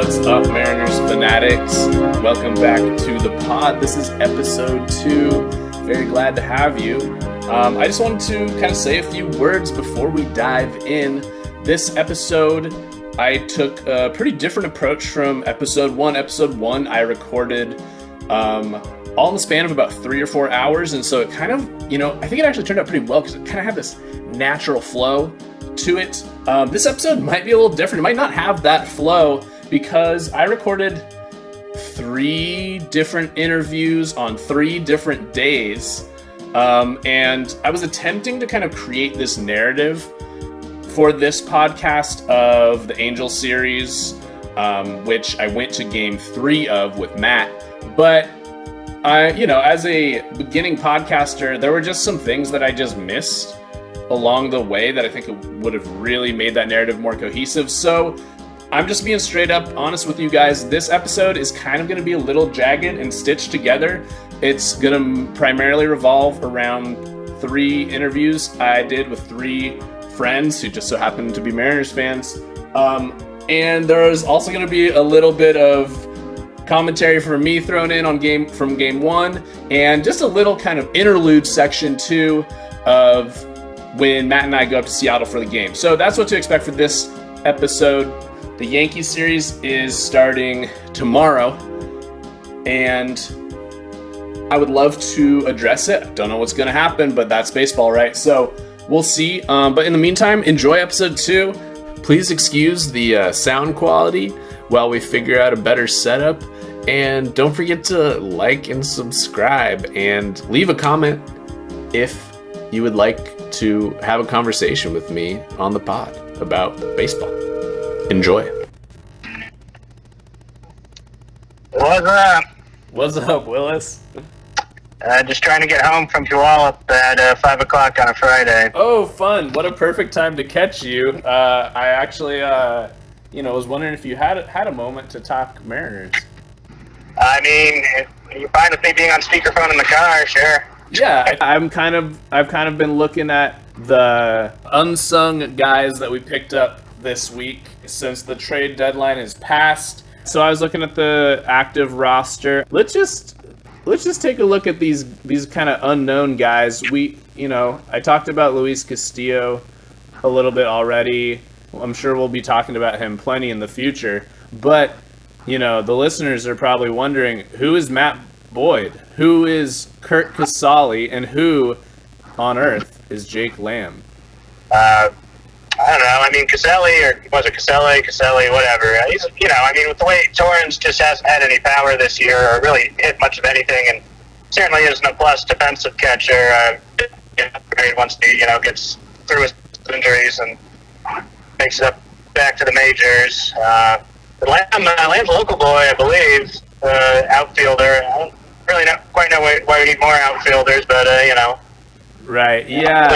What's up, Mariners fanatics? Welcome back to the pod. This is episode 2. Very glad to have you. I just wanted to kind of say a few words before we dive in. This episode, I took a pretty different approach from episode 1. Episode 1, I recorded all in the span of about 3 or 4 hours, and so it kind of, I think it actually turned out pretty well because it kind of had this natural flow to it. This episode might be a little different. It might not have that flow because I recorded 3 different interviews on 3 different days, and I was attempting to kind of create this narrative for this podcast of the Angel series, which I went to game 3 of with Matt. But as a beginning podcaster, there were just some things that I just missed along the way that I think it would have really made that narrative more cohesive. So I'm just being straight up honest with you guys. This episode is kind of going to be a little jagged and stitched together. It's going to primarily revolve around 3 interviews I did with 3 friends who just so happen to be Mariners fans. And there's also going to be a little bit of commentary from me thrown in on game 1, and just a little kind of interlude section 2 of when Matt and I go up to Seattle for the game. So that's what to expect for this episode. The Yankees series is starting tomorrow, and I would love to address it. I don't know what's going to happen, but that's baseball, right? So we'll see. But in the meantime, enjoy episode 2. Please excuse the sound quality while we figure out a better setup. And don't forget to like and subscribe and leave a comment if you would like to have a conversation with me on the pod about baseball. Enjoy. What's up? What's up, Willis? Just trying to get home from Puyallup at 5 o'clock on a Friday. Oh, fun. What a perfect time to catch you. I actually, was wondering if you had a moment to talk Mariners. I mean, you're fine with me being on speakerphone in the car, sure. Yeah, I've kind of been looking at the unsung guys that we picked up this week since the trade deadline is passed. So I was looking at the active roster. Let's just take a look at these kind of unknown guys. I talked about Luis Castillo a little bit already. I'm sure we'll be talking about him plenty in the future. But, the listeners are probably wondering, who is Matt Boyd? Who is Curt Casali? And who on earth is Jake Lamb? I don't know. I mean, Caselli, or was it Caselli, whatever. He's, with the way Torrens just hasn't had any power this year or really hit much of anything, and certainly isn't a plus defensive catcher. Once he, gets through his injuries and makes it up back to the majors. Lamb's a local boy, I believe, outfielder. I don't really quite know why we need more outfielders, but, Right, yeah.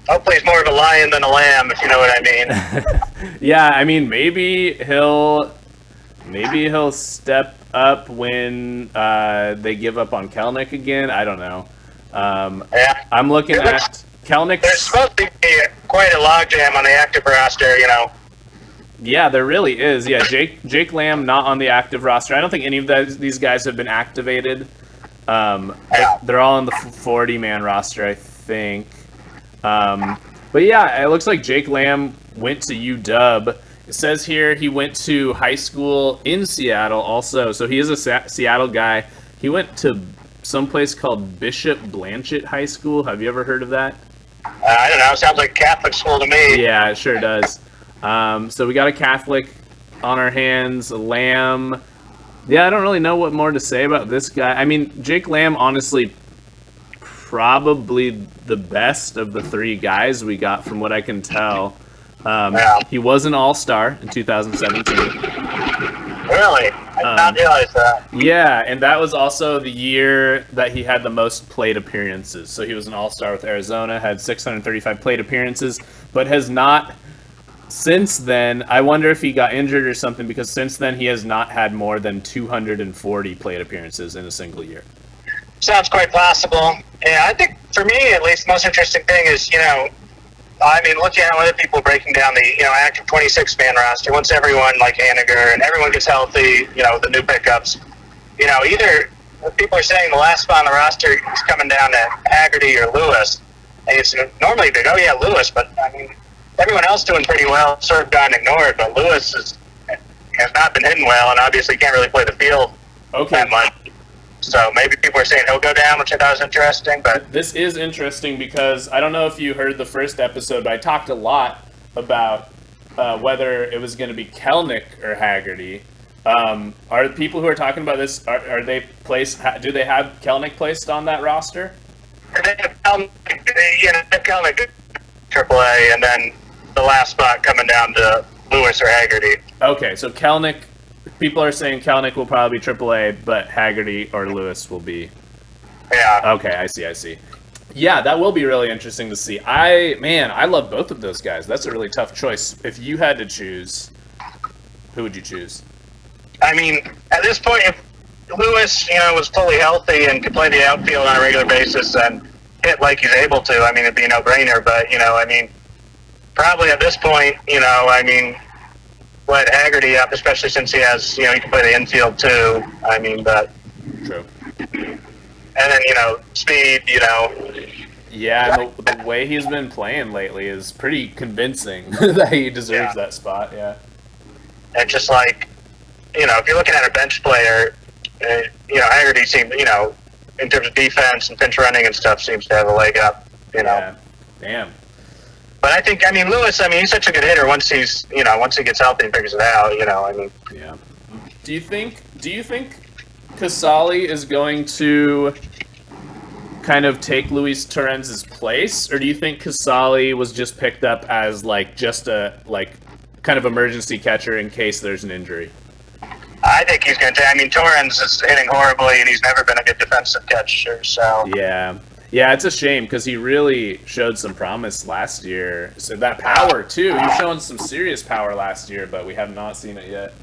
Hopefully he's more of a lion than a lamb, if you know what I mean. Yeah, I mean, maybe he'll step up when they give up on Kelenic again. I don't know. Yeah. I'm looking at Kelenic. There's supposed to be quite a logjam on the active roster, Yeah, there really is. Yeah, Jake Lamb not on the active roster. I don't think any of these guys have been activated. They're all on the 40-man roster, I think. But yeah, it looks like Jake Lamb went to UW. It says here he went to high school in Seattle also. So he is a Seattle guy. He went to some place called Bishop Blanchett High School. Have you ever heard of that? I don't know. Sounds like a Catholic school to me. Yeah, it sure does. So we got a Catholic on our hands, Lamb. Yeah, I don't really know what more to say about this guy. I mean, Jake Lamb, honestly, probably the best of the 3 guys we got from what I can tell. He was an all-star in 2017. Really? I did not realize that. Yeah, and that was also the year that he had the most plate appearances. So he was an all-star with Arizona, had 635 plate appearances, but has not since then. I wonder if he got injured or something, because since then he has not had more than 240 plate appearances in a single year. Sounds quite possible. Yeah, I think for me, at least, the most interesting thing is, I mean, looking at other people breaking down the, active 26-man roster, once everyone, like Haniger, and everyone gets healthy, the new pickups, either people are saying the last spot on the roster is coming down to Haggerty or Lewis. And it's normally big, oh, yeah, Lewis, but, I mean, everyone else doing pretty well, sort of gotten ignored, but Lewis has not been hitting well, and obviously can't really play the field that much. So maybe people are saying he'll go down, which I thought was interesting. But this is interesting because I don't know if you heard the first episode, but I talked a lot about whether it was going to be Kelenic or Haggerty. Are the people who are talking about this, are they placed? Do they have Kelenic placed on that roster? They have Kelenic AAA, and then the last spot coming down to Lewis or Haggerty. Okay, so Kelenic, people are saying Kelenic will probably be AAA, but Haggerty or Lewis will be. Yeah. Okay, I see. Yeah, that will be really interesting to see. I love both of those guys. That's a really tough choice. If you had to choose, who would you choose? I mean, at this point, if Lewis, was fully healthy and could play the outfield on a regular basis and hit like he's able to, I mean, it'd be a no-brainer. But, probably at this point, let Haggerty up, especially since he has, he can play the infield too. I mean, but... True. And then, speed, Yeah, the way he's been playing lately is pretty convincing that he deserves that spot, yeah. And just like, if you're looking at a bench player, Haggerty seems, in terms of defense and pinch running and stuff, seems to have a leg up, Yeah, damn. But I think, Lewis, he's such a good hitter once he gets healthy and figures it out, Yeah. Do you think Casali is going to kind of take Luis Torrens's place, or do you think Casali was just picked up as just a kind of emergency catcher in case there's an injury? I think he's going to. Torrens is hitting horribly, and he's never been a good defensive catcher. So yeah, it's a shame because he really showed some promise last year. So that power too. He was showing some serious power last year, but we have not seen it yet.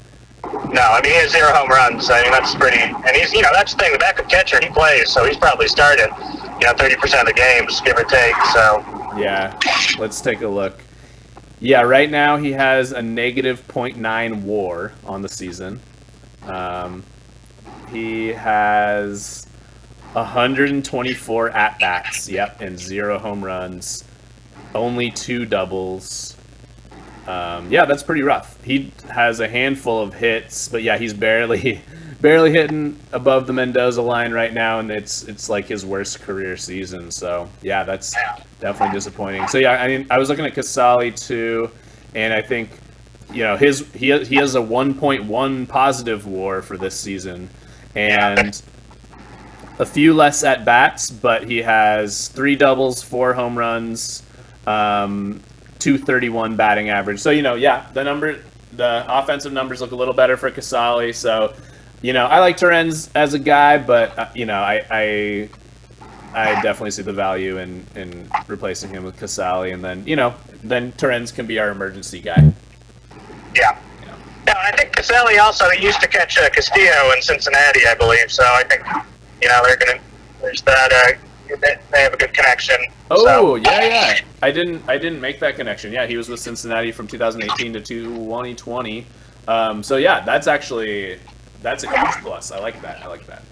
No, he has 0 home runs. That's pretty. And he's, that's the thing. The backup catcher, he plays, so he's probably started, 30% of the games, give or take. So yeah, let's take a look. Yeah, right now he has a negative .9 WAR on the season. He has 124 at-bats, and 0 home runs, only 2 doubles. Yeah, that's pretty rough. He has a handful of hits, but yeah, he's barely hitting above the Mendoza line right now, and it's like his worst career season. So yeah, that's definitely disappointing. So yeah, I was looking at Casali too, and I think he has a 1.1 positive WAR for this season, and a few less at bats, but he has 3 doubles, 4 home runs, 231 batting average. So the offensive numbers look a little better for Casali. So I like Torrens as a guy, but I definitely see the value in replacing him with Casali, and then Torrens can be our emergency guy. Yeah. No, I think Casali also used to catch Castillo in Cincinnati, I believe. So I think they're gonna. There's that. They have a good connection. Oh, so. yeah. I didn't make that connection. Yeah, he was with Cincinnati from 2018 to 2020. So yeah, that's a huge plus. I like that.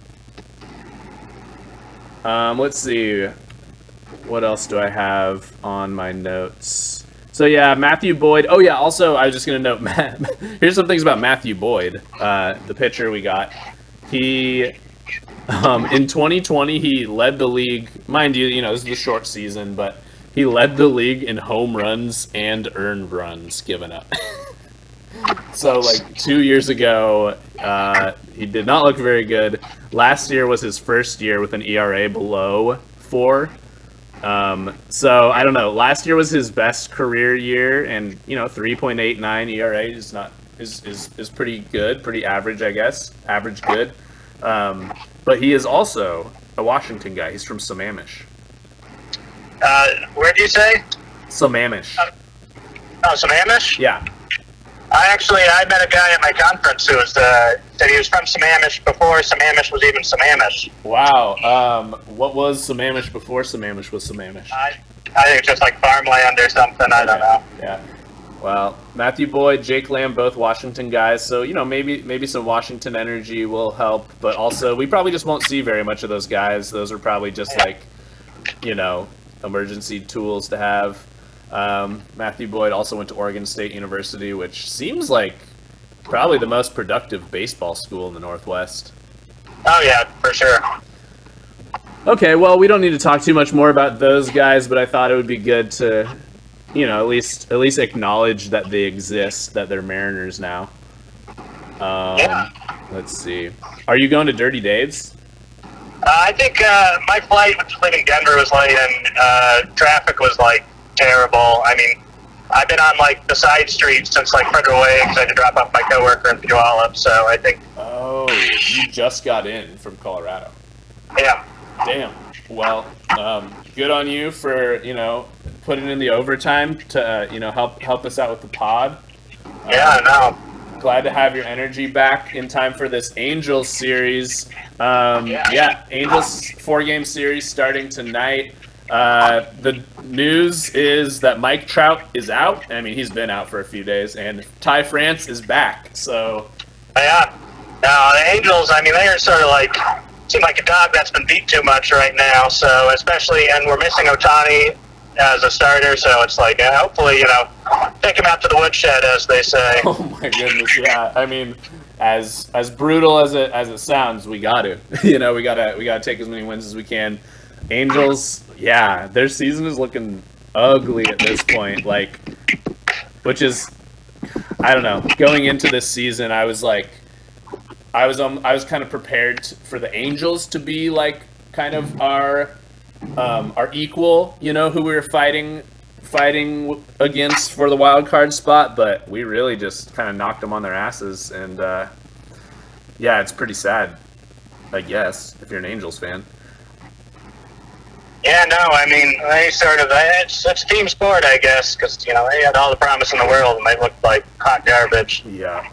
Let's see. What else do I have on my notes? So yeah, Matthew Boyd. Oh yeah, also I was just gonna note, here's some things about Matthew Boyd, the pitcher we got. He in 2020 he led the league. Mind you, this is a short season, but he led the league in home runs and earned runs given up. So 2 years ago, he did not look very good. Last year was his first year with an ERA below 4. So I don't know. Last year was his best career year, and 3.89 ERA is pretty good, pretty average, I guess. Average good. But he is also a Washington guy. He's from Sammamish. Where do you say? Sammamish. Sammamish? Yeah. I met a guy at my conference who said he was from Sammamish before Sammamish was even Sammamish. Wow. What was Sammamish before Sammamish was Sammamish? I think it's just like farmland or something. I don't know. Yeah. Well, Matthew Boyd, Jake Lamb, both Washington guys, so maybe some Washington energy will help, but also we probably just won't see very much of those guys. Those are probably just like, emergency tools to have. Matthew Boyd also went to Oregon State University, which seems like probably the most productive baseball school in the Northwest. Oh yeah, for sure. Okay, well, we don't need to talk too much more about those guys, but I thought it would be good to, at least acknowledge that they exist, that they're Mariners now. Yeah. Let's see. Are you going to Dirty Dave's? I think my flight leaving Denver was late, and traffic was like terrible. I mean, I've been on like the side streets since like Federal Way because I had to drop off my coworker in Puyallup. So I think. Oh, you just got in from Colorado. Yeah. Damn. Well, good on you for putting in the overtime to help us out with the pod. Yeah, I know. Glad to have your energy back in time for this Angels series. Angels 4-game series starting tonight. The news is that Mike Trout is out. I mean, he's been out for a few days, and Ty France is back. So, yeah. Now the Angels, I mean, they are sort of like seem like a dog that's been beat too much right now. So especially, and we're missing Ohtani as a starter. So it's like, hopefully, take him out to the woodshed, as they say. Oh my goodness, yeah. I mean, as brutal as it sounds, we got to. we gotta take as many wins as we can. Angels, yeah, their season is looking ugly at this point. Like, which is, I don't know. Going into this season, I was kind of prepared for the Angels to be like kind of our equal, who we were fighting against for the wild card spot, but we really just kind of knocked them on their asses, and it's pretty sad, I guess, if you're an Angels fan. Yeah, no, I mean, it's team sport, I guess, because, they had all the promise in the world, and they looked like hot garbage. Yeah.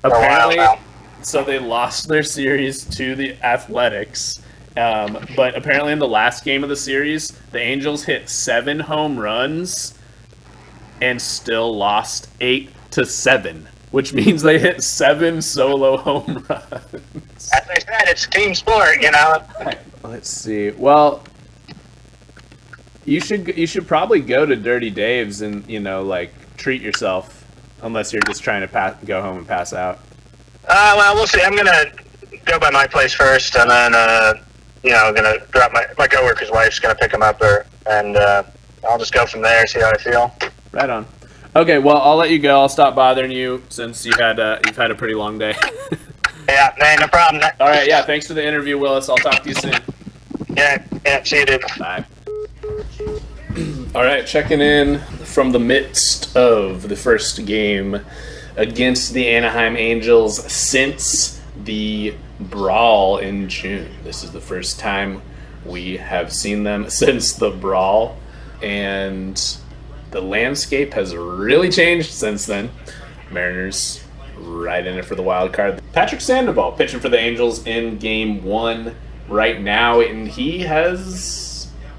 For a while now. So they lost their series to the Athletics, but apparently in the last game of the series, the Angels hit 7 home runs and still lost 8-7, which means they hit 7 solo home runs. As I said, it's team sport, Let's see. Well, you should probably go to Dirty Dave's and treat yourself, unless you're just trying to go home and pass out. Well, we'll see. I'm gonna go by my place first, and then gonna drop my coworker's wife's gonna pick him up, and I'll just go from there. See how I feel. Right on. Okay, well, I'll let you go. I'll stop bothering you since you've had a pretty long day. Yeah, no problem. All right, yeah. Thanks for the interview, Willis. I'll talk to you soon. Yeah. See you, dude. Bye. All right, checking in from the midst of the first game against the Anaheim Angels since the brawl in June. This is the first time we have seen them since the brawl, and the landscape has really changed since then. Mariners right in it for the wild card. Patrick Sandoval pitching for the Angels in Game 1 right now, and he has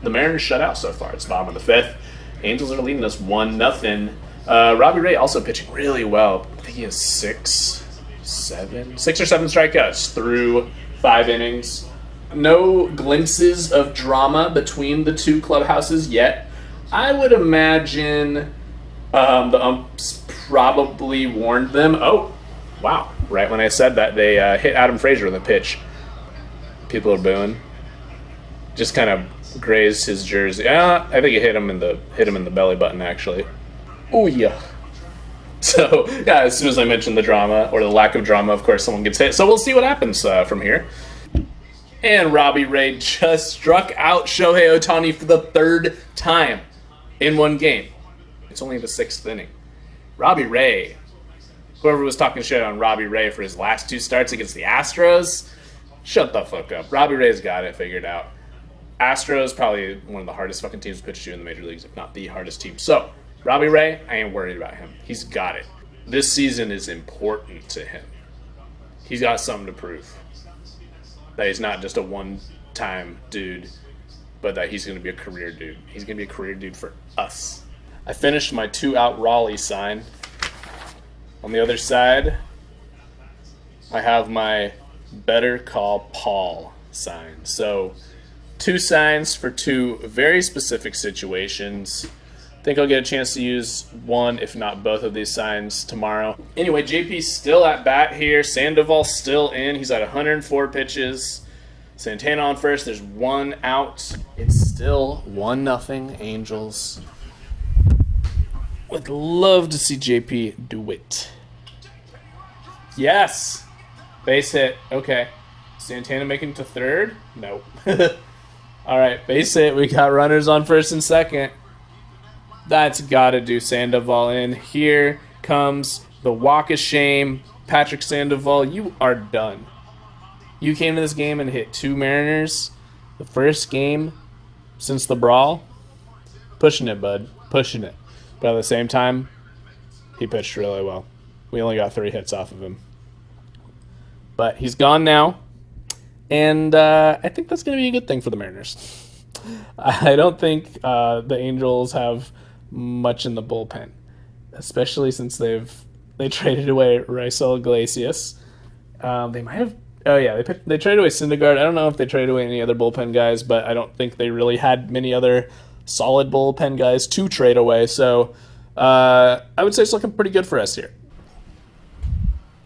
the Mariners shut out so far. It's bottom of the 5th. Angels are leading us 1-0. Robbie Ray also pitching really well. I think he has 6 or 7 strikeouts through 5 innings. No glimpses of drama between the two clubhouses yet. I would imagine the umps probably warned them. Oh, wow. Right when I said that, they hit Adam Frazier with a pitch. People are booing. Just kind of grazed his jersey. I think it hit him in the belly button, actually. Oh yeah. So yeah, as soon as I mentioned the drama or the lack of drama, of course someone gets hit. So we'll see what happens from here. And Robbie Ray just struck out Shohei Ohtani for the 3rd time in one game. It's only the 6th inning. Robbie Ray, whoever was talking shit on Robbie Ray for his last 2 starts against the Astros, shut the fuck up. Robbie Ray's got it figured out. Astros, probably one of the hardest fucking teams to pitch to in the major leagues, if not the hardest team. So, Robbie Ray, I ain't worried about him. He's got it. This season is important to him. He's got something to prove. That he's not just a one-time dude but that he's going to be a career dude. He's going to be a career dude for us. I finished my 2-out Raleigh sign. On the other side, I have my Better Call Paul sign. So 2 signs for 2 very specific situations. I think I'll get a chance to use one, if not both of these signs tomorrow. Anyway, JP's still at bat here. Sandoval's still in. He's at 104 pitches. Santana on first. There's 1 out. It's still 1-0 Angels. Would love to see JP do it. Yes! Base hit. Okay. Santana making it to third? Nope. All right, base hit. We got runners on first and second. That's got to do Sandoval in. Here comes the walk of shame. Patrick Sandoval, you are done. You came to this game and hit 2 Mariners. The first game since the brawl. Pushing it, bud. Pushing it. But at the same time, he pitched really well. We only got 3 hits off of him. But he's gone now. And I think that's going to be a good thing for the Mariners. I don't think the Angels have much in the bullpen, especially since they traded away Raisel Iglesias. They might have. Oh yeah, they traded away Syndergaard. I don't know if they traded away any other bullpen guys, but I don't think they really had many other solid bullpen guys to trade away. So I would say it's looking pretty good for us here.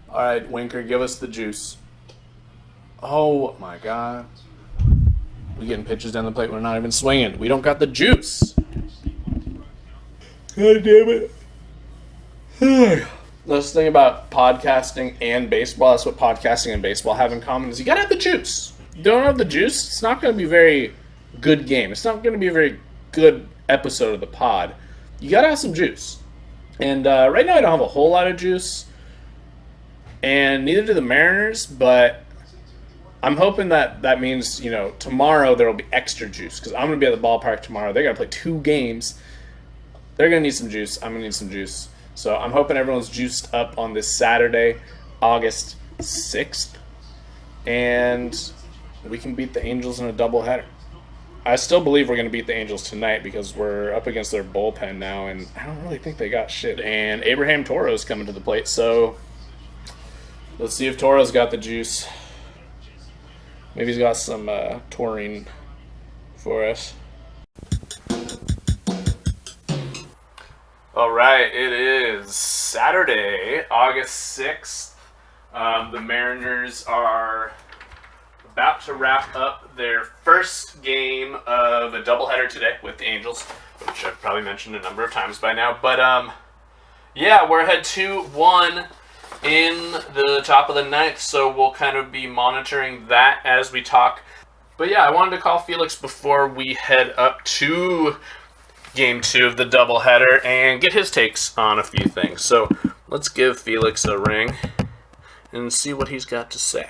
All right, Winker, give us the juice. Oh my God. We getting pitches down the plate. We're not even swinging. We don't got the juice. God damn it. That's the thing about podcasting and baseball. That's what podcasting and baseball have in common is you gotta have the juice. You don't have the juice, it's not going to be a very good game. It's not going to be a very good episode of the pod. You gotta have some juice. And right now I don't have a whole lot of juice. And neither do the Mariners, but I'm hoping that means, tomorrow there will be extra juice because I'm going to be at the ballpark tomorrow. They're going to play 2 games. They're going to need some juice. I'm going to need some juice. So I'm hoping everyone's juiced up on this Saturday, August 6th, and we can beat the Angels in a doubleheader. I still believe we're going to beat the Angels tonight because we're up against their bullpen now, and I don't really think they got shit. And Abraham Toro's coming to the plate, so let's see if Toro's got the juice. Maybe he's got some taurine for us. All right, it is Saturday, August 6th. The Mariners are about to wrap up their first game of a doubleheader today with the Angels, which I've probably mentioned a number of times by now. But, yeah, we're ahead 2-1 in the top of the 9th, so we'll kind of be monitoring that as we talk. But, yeah, I wanted to call Felix before we head up to Game 2 of the doubleheader and get his takes on a few things. So let's give Felix a ring and see what he's got to say.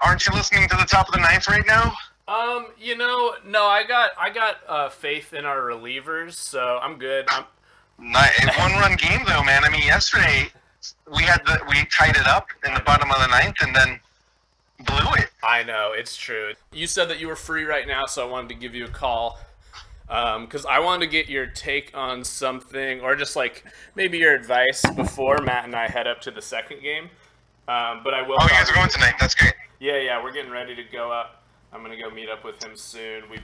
Aren't you listening to the top of the 9th right now? No, I got faith in our relievers, so I'm good. One-run game though, man. I mean, yesterday we tied it up in the bottom of the 9th and then blew it. I know, it's true. You said that you were free right now, so I wanted to give you a call because I wanted to get your take on something, or just like maybe your advice before Matt and I head up to the second game. But I will. Oh, you guys are going tonight. That's great. Yeah, we're getting ready to go up. I'm gonna go meet up with him soon. We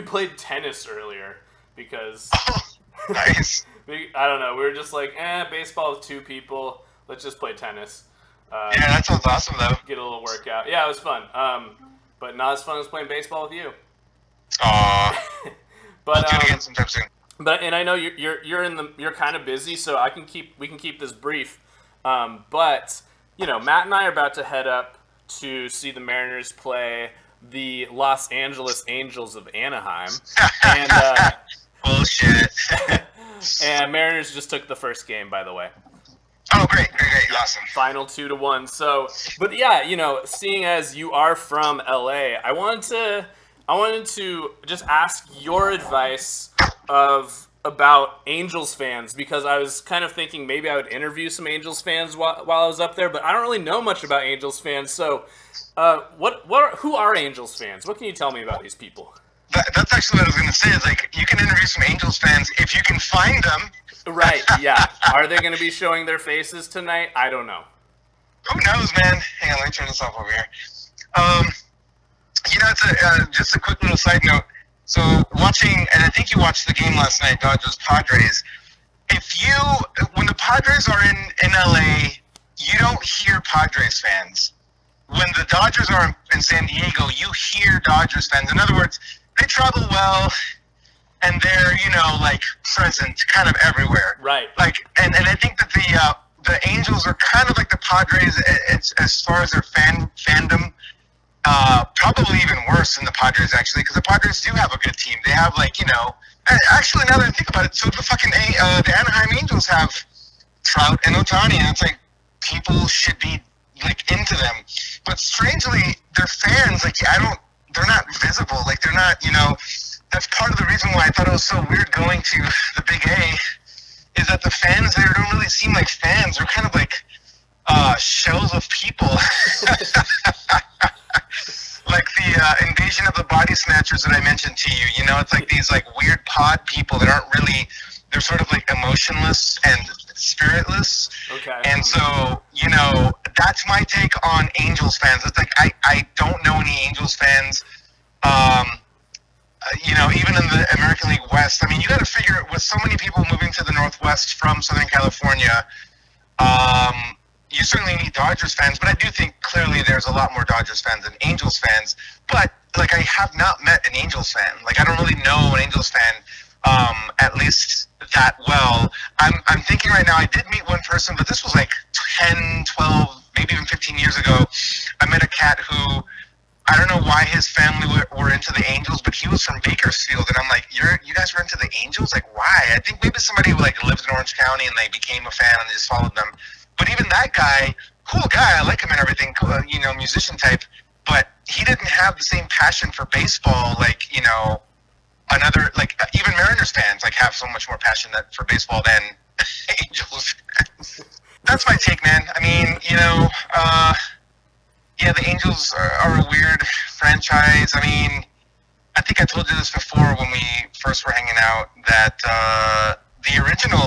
played tennis earlier because. Oh, nice. I don't know. We were just like, baseball with 2 people. Let's just play tennis. Yeah, that sounds awesome, though. Get a little workout. Yeah, it was fun. But not as fun as playing baseball with you. Aww. But I'll do it again sometime soon. But I know you're kind of busy, so we can keep this brief. But Matt and I are about to head up to see the Mariners play the Los Angeles Angels of Anaheim, and bullshit. And Mariners just took the first game, by the way. Oh, great, awesome. Final 2-1. So, but yeah, seeing as you are from LA, I wanted to just ask your advice of about Angels fans because I was kind of thinking maybe I would interview some Angels fans while I was up there, but I don't really know much about Angels fans. So, who are Angels fans? What can you tell me about these people? That's actually what I was going to say. Is like you can interview some Angels fans if you can find them. Right? Yeah. Are they going to be showing their faces tonight? I don't know. Who knows, man? Hang on, let me turn this off over here. It's just a quick little side note. So watching, and I think you watched the game last night, Dodgers Padres. When the Padres are in LA, you don't hear Padres fans. When the Dodgers are in San Diego, you hear Dodgers fans. In other words, they travel well, and they're present kind of everywhere. Right. And I think that the Angels are kind of like the Padres as far as their fandom. Probably even worse than the Padres, actually, because the Padres do have a good team. They have, actually, now that I think about it, so the Anaheim Angels have Trout and Ohtani, and it's like, people should be, into them. But strangely, their fans, they're not visible. They're not, that's part of the reason why I thought it was so weird going to the Big A, is that the fans there don't really seem like fans. They're kind of like shells of people. Like the invasion of the body snatchers that I mentioned to you. It's like these weird pod people that aren't really, they're sort of emotionless and spiritless. Okay. And so, that's my take on Angels fans. It's like I don't know any Angels fans. Even in the American League West, I mean, you got to figure with so many people moving to the Northwest from Southern California, you certainly need Dodgers fans, but I do think clearly there's a lot more Dodgers fans than Angels fans. But I have not met an Angels fan. I don't really know an Angels fan, at least that well. I'm thinking right now. I did meet one person, but this was 10, 12, maybe even 15 years ago. I met a cat who, I don't know why his family were into the Angels, but he was from Bakersfield, and I'm like, you guys were into the Angels? Why? I think maybe somebody who lived in Orange County and they became a fan and they just followed them. But even that guy, cool guy, I like him and everything, cool, musician type, but he didn't have the same passion for baseball even Mariners fans have so much more passion for baseball than Angels fans. That's my take, man. I mean, the Angels are a weird franchise. I mean, I think I told you this before when we first were hanging out, that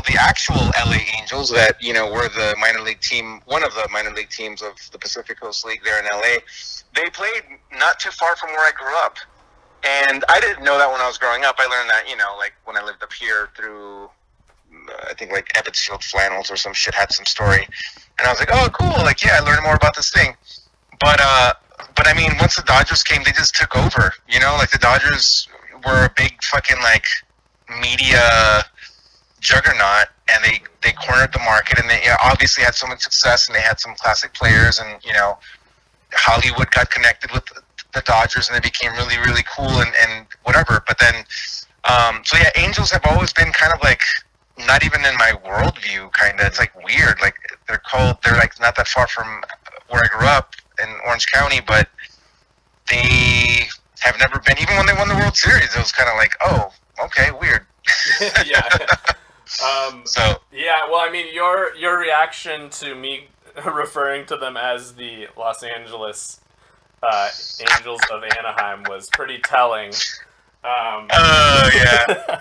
the actual LA Angels that, were the minor league team, one of the minor league teams of the Pacific Coast League there in LA, they played not too far from where I grew up. And I didn't know that when I was growing up. I learned that, when I lived up here through, I think Ebbetsfield Flannels or some shit had some story. And I was like, oh, cool. I learned more about this thing. But I mean, once the Dodgers came, they just took over, the Dodgers were a big fucking, media juggernaut, and they cornered the market, and they obviously had so much success, and they had some classic players, and, Hollywood got connected with the Dodgers, and they became really, really cool, and whatever. But then, Angels have always been kind of not even in my worldview, kind of. It's weird. They're not that far from where I grew up in Orange County, but they have never been, even when they won the World Series, it was kind of oh, okay, weird. Yeah. Yeah, well, I mean, your reaction to me referring to them as the Los Angeles Angels of Anaheim was pretty telling. Yeah.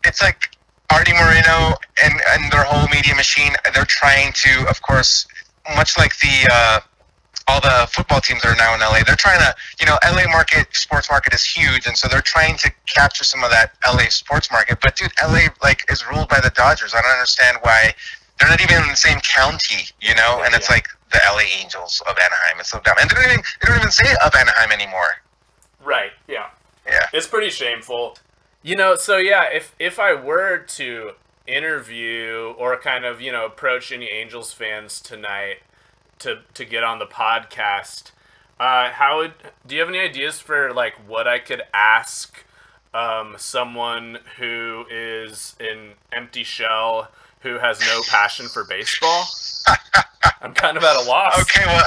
It's like Artie Moreno and their whole media machine, they're trying to, of course, much like all the football teams that are now in LA, they're trying to, LA sports market is huge, and so they're trying to capture some of that LA sports market. But dude, LA is ruled by the Dodgers. I don't understand why they're not even in the same county, and it's the LA Angels of Anaheim. It's so dumb. And they don't even say of Anaheim anymore. Right, yeah. Yeah. It's pretty shameful. So yeah, if I were to interview or kind of, approach any Angels fans tonight to get on the podcast, do you have any ideas for what I could ask someone who is an empty shell who has no passion for baseball? I'm kind of at a loss. Okay, well,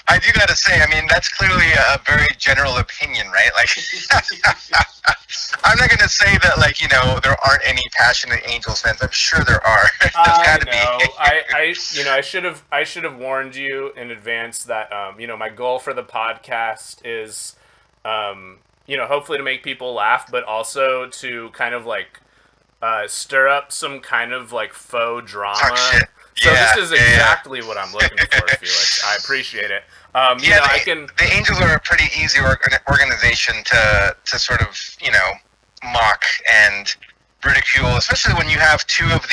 I do got to say, I mean, that's clearly a very general opinion, right? I'm not gonna say that like there aren't any passionate Angels fans. I'm sure there are. There's I gotta know. be. I should have warned you in advance that my goal for the podcast is hopefully to make people laugh, but also to kind of like stir up some kind of like faux drama. Talk shit. So Yeah, this is yeah, yeah. exactly what I'm looking for, Felix. I appreciate it. The Angels are a pretty easy organization to sort of mock and ridicule, especially when you have two of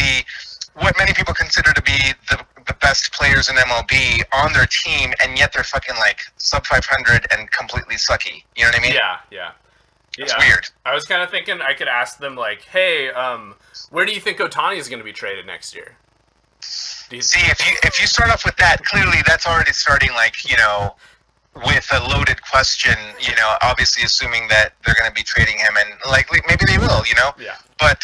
what many people consider to be the best players in MLB on their team, and yet they're fucking like sub 500 and completely sucky. You know what I mean? Yeah. It's weird. I was kind of thinking I could ask them like, hey, where do you think Ohtani is going to be traded next year? See, if you start off with that, clearly that's already starting with a loaded question. Obviously assuming that they're going to be trading him, and likely maybe they will. Yeah. But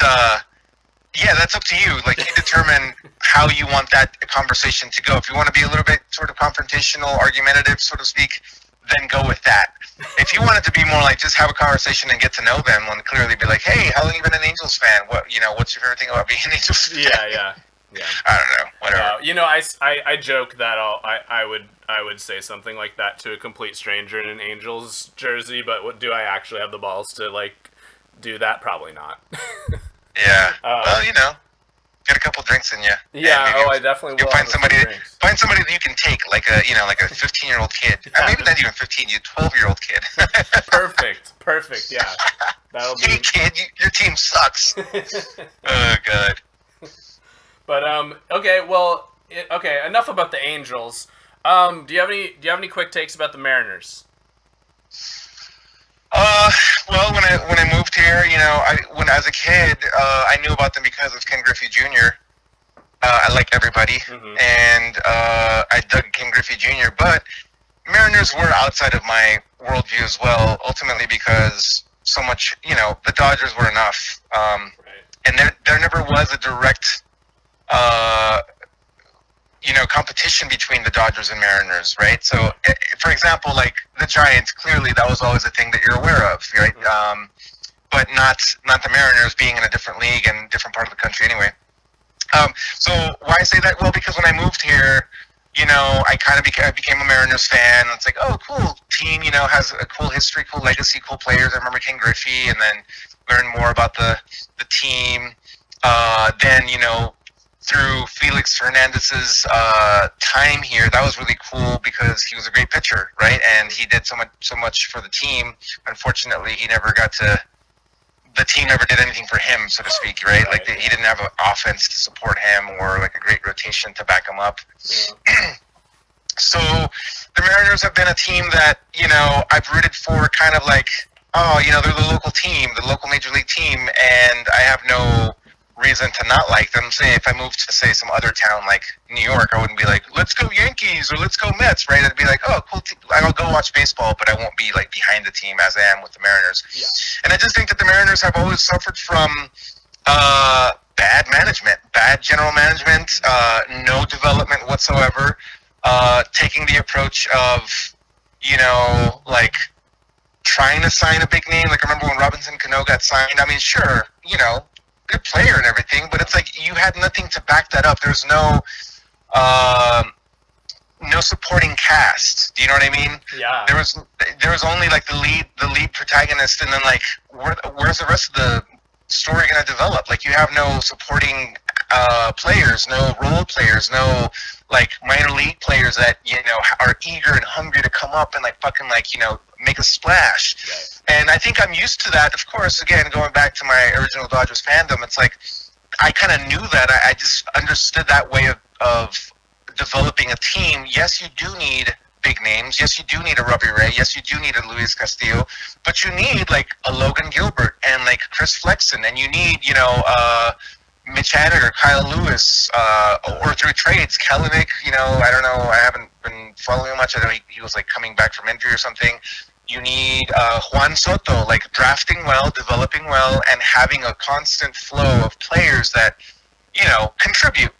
yeah, that's up to you. Like, you determine how you want that conversation to go. If you want to be a little bit sort of confrontational, argumentative, so to speak, then go with that. If you want it to be more like just have a conversation and get to know them, and clearly be like, hey, how long have you been an Angels fan? What's your favorite thing about being an Angels fan? Yeah. I don't know. Whatever. I joke that I would say something like that to a complete stranger in an Angels jersey, but do I actually have the balls to like do that? Probably not. Yeah. Well, get a couple drinks in you. Yeah. I definitely will. You'll find somebody that you can take, like a 15-year-old kid. Maybe not even 15, you 12-year-old kid. Perfect. Yeah. That'll be. Hey kid, your team sucks. Oh god. But okay. Well, okay. Enough about the Angels. Do you have any quick takes about the Mariners? Well, when I moved here, when I was a kid, I knew about them because of Ken Griffey Jr. I like everybody, and I dug Ken Griffey Jr. But Mariners were outside of my worldview as well. Ultimately, because so much, the Dodgers were enough, and there never was a direct, competition between the Dodgers and Mariners, right? So, for example, like the Giants, clearly that was always a thing that you're aware of, right? But not the Mariners being in a different league and different part of the country anyway. So why I say that? Well, because when I moved here, I kind of became a Mariners fan. It's like, oh, cool team, has a cool history, cool legacy, cool players. I remember Ken Griffey, and then learn more about the team. Then, through Felix Hernandez's time here, that was really cool because he was a great pitcher, right? And he did so much for the team. Unfortunately, the team never did anything for him, so to speak, right? Like he didn't have an offense to support him or like a great rotation to back him up. Yeah. So the Mariners have been a team that I've rooted for, kind of like, they're the local team, the local major league team, and I have no reason to not like them. Say if I moved to some other town like New York, I wouldn't be like, let's go Yankees or let's go Mets, right? I'd be like, oh, cool, I'll go watch baseball, but I won't be like behind the team as I am with the Mariners. Yeah. And I just think that the Mariners have always suffered from bad management, bad general management, no development whatsoever, taking the approach of like trying to sign a big name. Like I remember when Robinson Cano got signed. I mean, sure, good player and everything, but it's like you had nothing to back that up. There's no supporting cast. Do you know what I mean? Yeah. There was only like the lead protagonist, and then like where's the rest of the story going to develop? Like you have no supporting players, no role players, no like minor league players that are eager and hungry to come up and like fucking like make a splash. Right. And I think I'm used to that. Of course, again, going back to my original Dodgers fandom, it's like I kind of knew that. I just understood that way of developing a team. Yes, you do need big names. Yes, you do need a Robbie Ray. Yes, you do need a Luis Castillo. But you need like a Logan Gilbert and like Chris Flexen, and you need Mitch Haniger, Kyle Lewis, or through trades, Kelenic. I don't know. I haven't been following him much. I know he was like coming back from injury or something. You need Juan Soto, like drafting well, developing well, and having a constant flow of players that, contribute.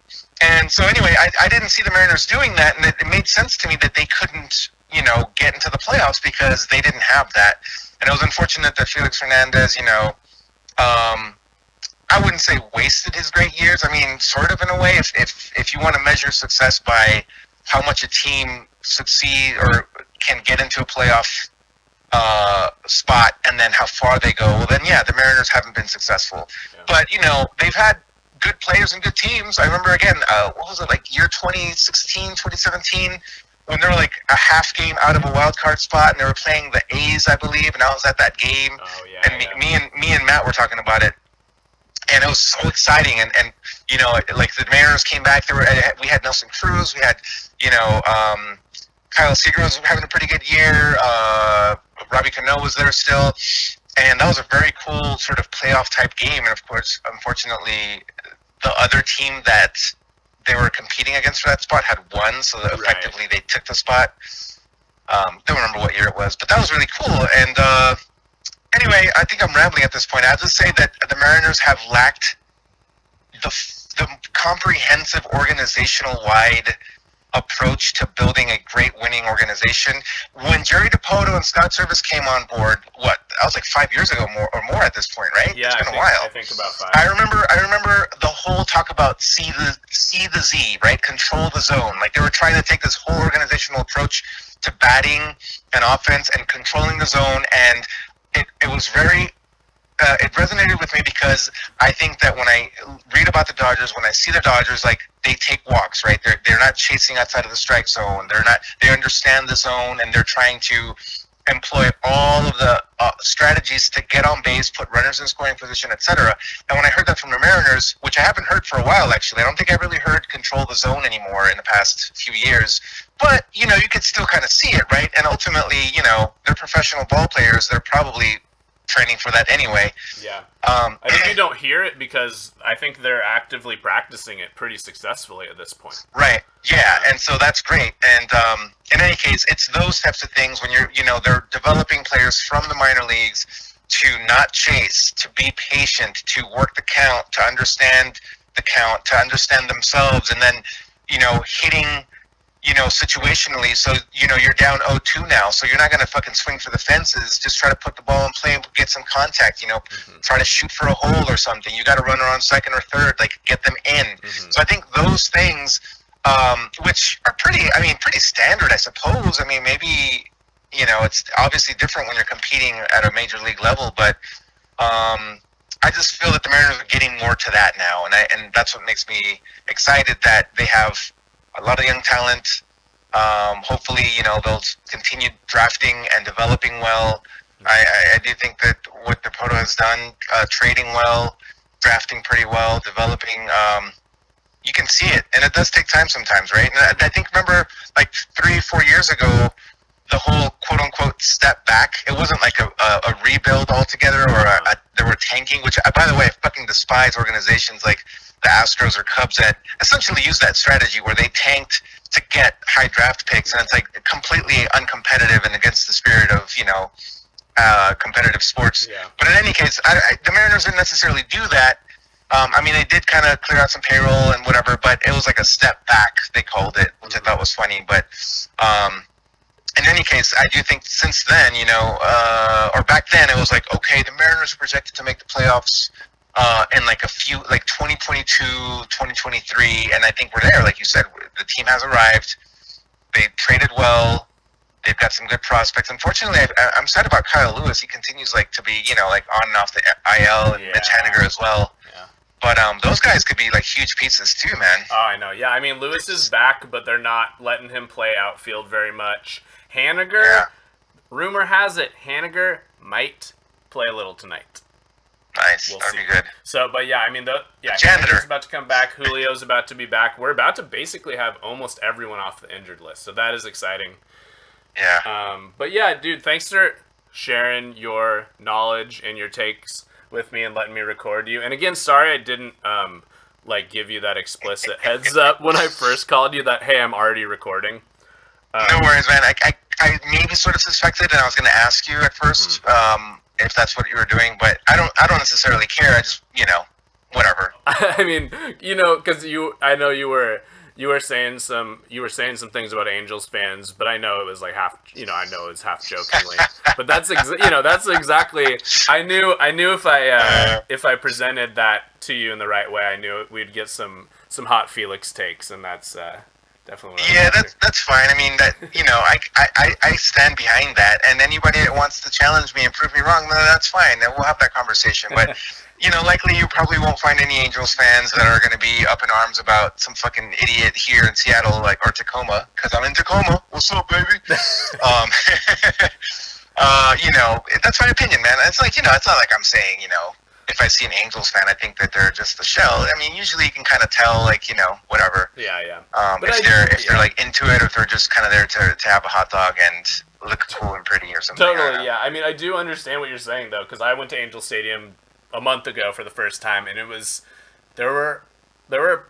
And so anyway, I didn't see the Mariners doing that, and it made sense to me that they couldn't, get into the playoffs because they didn't have that. And it was unfortunate that Felix Hernandez, I wouldn't say wasted his great years. I mean, sort of in a way. If you want to measure success by how much a team succeed or can get into a playoff spot and then how far they go, well then yeah, the Mariners haven't been successful. Yeah. But they've had good players and good teams. I remember again, what was it, like year 2016, 2017, when they were like a half game out of a wild card spot and they were playing the A's, I believe, and I was at that game. Oh, yeah, and me and Matt were talking about it. And it was so exciting, and like the Mariners came back. We had Nelson Cruz, we had Kyle Seager was having a pretty good year. Robbie Cano was there still, and that was a very cool sort of playoff type game. And of course, unfortunately, the other team that they were competing against for that spot had won, so that effectively they took the spot. Don't remember what year it was, but that was really cool. And anyway, I think I'm rambling at this point. I have to say that the Mariners have lacked the comprehensive organizational-wide approach to building a great winning organization. When Jerry DiPoto and Scott Service came on board, that was like 5 years ago or more at this point, right? Yeah, it's been a while. I think about 5. I remember the whole talk about see the Z, right? Control the zone. Like they were trying to take this whole organizational approach to batting and offense and controlling the zone, and it was very it resonated with me because I think that when I read about the Dodgers, when I see the Dodgers, like they take walks, right? They're not chasing outside of the strike zone. They understand the zone, and they're trying to employ all of the strategies to get on base, put runners in scoring position, etc. And when I heard that from the Mariners, which I haven't heard for a while, actually, I don't think I really heard control the zone anymore in the past few years. But, you could still kind of see it, right? And ultimately, they're professional ball players. They're probably training for that anyway. Yeah. I think you don't hear it because I think they're actively practicing it pretty successfully at this point. Right. Yeah. And so that's great. And in any case, it's those types of things when they're developing players from the minor leagues to not chase, to be patient, to work the count, to understand the count, to understand themselves, and then, hitting situationally, so you're down 0-2 now, so you're not going to fucking swing for the fences. Just try to put the ball in play and get some contact. Try to shoot for a hole or something. You got to run around second or third, like get them in. So I think those things, which are pretty standard, I suppose. I mean, maybe it's obviously different when you're competing at a major league level, but I just feel that the Mariners are getting more to that now, and that's what makes me excited that they have a lot of young talent. Hopefully, they'll continue drafting and developing well. I do think that what DiPoto has done, trading well, drafting pretty well, developing, you can see it. And it does take time sometimes, right? And I think, remember, like 3-4 years ago, the whole quote-unquote step back, it wasn't like a rebuild altogether, or they were tanking, which, by the way, I fucking despise organizations like the Astros or Cubs that essentially use that strategy where they tanked to get high draft picks, and it's like completely uncompetitive and against the spirit of competitive sports. Yeah. But in any case, the Mariners didn't necessarily do that. They did kind of clear out some payroll and whatever, but it was like a step back, they called it, which I thought was funny. But in any case, I do think since then, or back then, it was like, okay, the Mariners are projected to make the playoffs in like 2022, 2023, and I think we're there. Like you said, the team has arrived. They traded well. They've got some good prospects. Unfortunately, I'm sad about Kyle Lewis. He continues to be on and off the IL, and Mitch Haniger as well. Yeah. But those guys could be like huge pieces too, man. Oh, I know. Yeah, Lewis is back, but they're not letting him play outfield very much. Haniger, rumor has it, Haniger might play a little tonight. Nice. We'll That'd see. be good. So, but yeah, Janitor Haniger's about to come back. Julio's about to be back. We're about to basically have almost everyone off the injured list, so that is exciting. Yeah. But yeah, dude, thanks for sharing your knowledge and your takes with me and letting me record you. And again, sorry I didn't give you that explicit heads up when I first called you that, hey, I'm already recording. No worries, man. I maybe sort of suspected, and I was going to ask you at first if that's what you were doing, but I don't necessarily care. I just, whatever. Because I know you you were saying some things about Angels fans, but I know it was like half, I know it was half jokingly. But that's exactly. I knew if I presented that to you in the right way, I knew we'd get some hot Felix takes, and that's definitely. Yeah, that's fine. I mean, that I stand behind that, and anybody that wants to challenge me and prove me wrong, that's fine. Then we'll have that conversation. But likely you probably won't find any Angels fans that are going to be up in arms about some fucking idiot here in Seattle, or Tacoma, because I'm in Tacoma. What's up, baby? That's my opinion, man. It's like, it's not like I'm saying, if I see an Angels fan, I think that they're just a shell. I mean, usually you can kind of tell, like, whatever. Yeah. If they're like into it, or if they're just kind of there to have a hot dog and look cool and pretty or something. Totally, yeah. I mean, I do understand what you're saying, though, because I went to Angel Stadium a month ago for the first time, and there were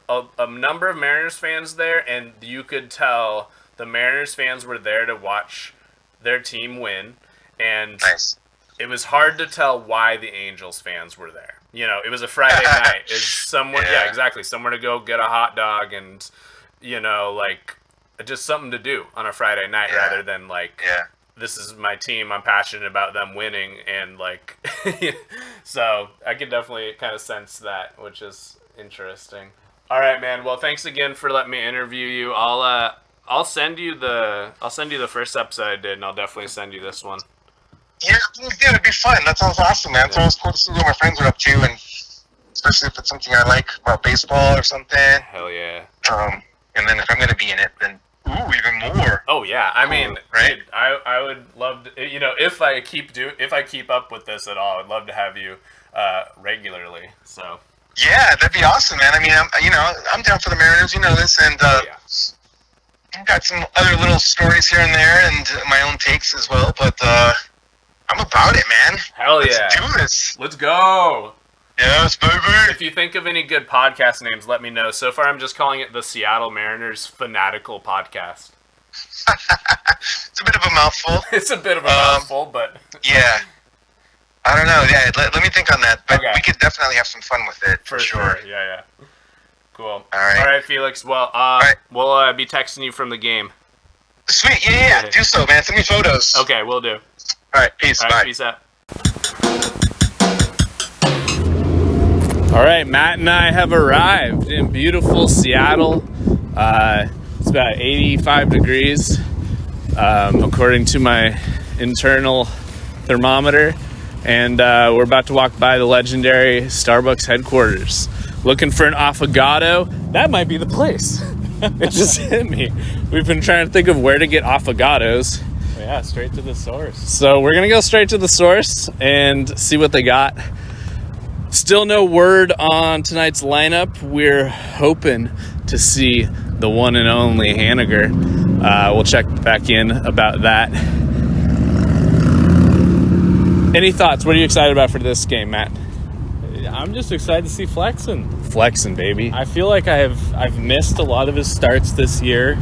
a number of Mariners fans there, and you could tell the Mariners fans were there to watch their team win, and nice. It was hard to tell why the Angels fans were there. It was a Friday night. It's somewhere, yeah, exactly, somewhere to go get a hot dog and, like, just something to do on a Friday night rather than, like, this is my team, I'm passionate about them winning, and, like, so I could definitely kind of sense that, which is interesting. All right, man. Well, thanks again for letting me interview you. I'll send you the first episode I did, and I'll definitely send you this one. Yeah, please do. It'd be fun. That sounds awesome, man. It's always cool to see what my friends are up to, and especially if it's something I like about baseball or something. Hell yeah. And then if I'm going to be in it, then even more. Oh yeah, I mean, right? Dude, I would love to, if I keep up with this at all, I'd love to have you regularly. So. Yeah, that'd be awesome, man. I mean, I'm down for the Mariners, this, and I've got some other little stories here and there, and my own takes as well. But I'm about it, man. Hell yeah! Let's do this. Let's go. Yes, baby. If you think of any good podcast names, let me know. So far, I'm just calling it the Seattle Mariners Fanatical Podcast. It's a bit of a mouthful. It's a bit of a mouthful, but... Yeah. I don't know. Yeah, let me think on that. But we could definitely have some fun with it, for sure. Yeah. Cool. All right, Felix. Well, we'll be texting you from the game. Sweet. Yeah. Do so, man. Send me photos. Okay, we'll do. All right. Peace. Bye. Peace out. All right, Matt and I have arrived in beautiful Seattle. It's about 85 degrees, according to my internal thermometer. And we're about to walk by the legendary Starbucks headquarters. Looking for an affogato? That might be the place. It just hit me. We've been trying to think of where to get affogatos. Yeah, straight to the source. So we're going to go straight to the source and see what they got. Still no word on tonight's lineup. We're hoping to see the one and only Haniger. We'll check back in about that. Any thoughts? What are you excited about for this game, Matt? I'm just excited to see Flexen. Flexen, baby. I feel like I've missed a lot of his starts this year.